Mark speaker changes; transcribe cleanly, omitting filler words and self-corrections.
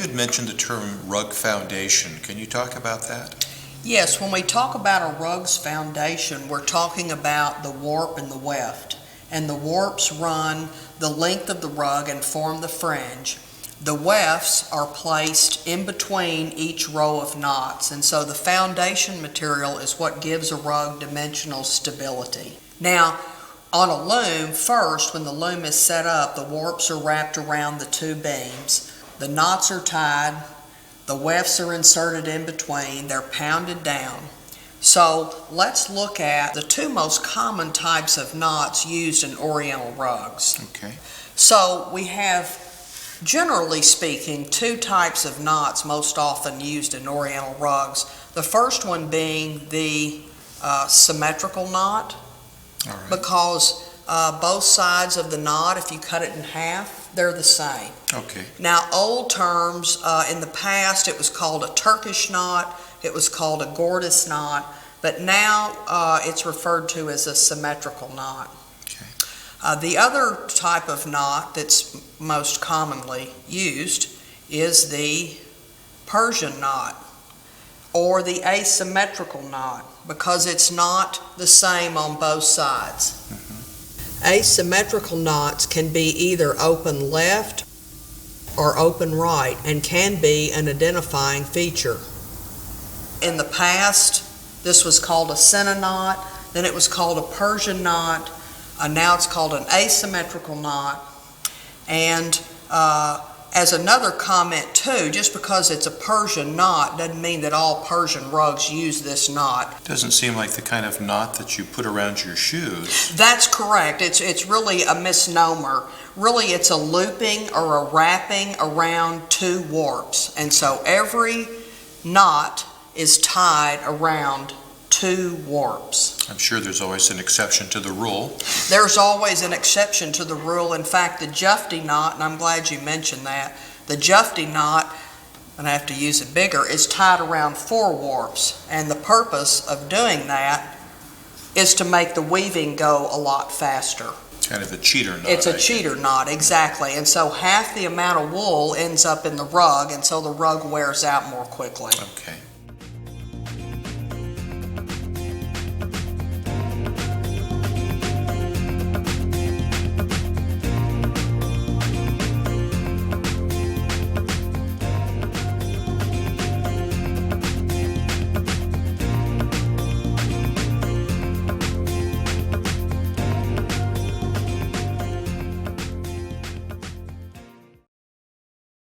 Speaker 1: had mentioned the term rug foundation. Can you talk about that?
Speaker 2: Yes, when we talk about a rug's foundation, we're talking about the warp and the weft. And the warps run the length of the rug and form the fringe. The wefts are placed in between each row of knots, and so the foundation material is what gives a rug dimensional stability. Now, on a loom, first, when the loom is set up, the warps are wrapped around the two beams. The knots are tied, the wefts are inserted in between, they're pounded down. So let's look at the two most common types of knots used in Oriental rugs.
Speaker 1: Okay.
Speaker 2: So we have, generally speaking, two types of knots most often used in Oriental rugs. The first one being the symmetrical knot,
Speaker 1: All right.
Speaker 2: because both sides of the knot, if you cut it in half, they're the same.
Speaker 1: Okay.
Speaker 2: Now, old terms, in the past it was called a Turkish knot, it was called a Gordis knot, but now it's referred to as a symmetrical knot.
Speaker 1: Okay.
Speaker 2: The other type of knot that's most commonly used is the Persian knot, or the asymmetrical knot, because it's not the same on both sides. Asymmetrical knots can be either open left or open right, and can be an identifying feature. In the past, this was called a Senna knot, then it was called a Persian knot, now it's called an asymmetrical knot. And as another comment too, just because it's a Persian knot doesn't mean that all Persian rugs use this knot.
Speaker 1: Doesn't seem like the kind of knot that you put around your shoes.
Speaker 2: That's correct. It's really a misnomer. Really, it's a looping or a wrapping around two warps. And so every knot is tied around two warps.
Speaker 1: I'm sure there's always an exception to the rule.
Speaker 2: There's always an exception to the rule. In fact, the Jufti knot, and I'm glad you mentioned that, the Jufti knot, and I have to use it bigger, is tied around four warps. And the purpose of doing that is to make the weaving go a lot faster.
Speaker 1: Kind of a cheater knot.
Speaker 2: It's a cheater knot, exactly. And so half the amount of wool ends up in the rug, and so the rug wears out more quickly.
Speaker 1: Okay.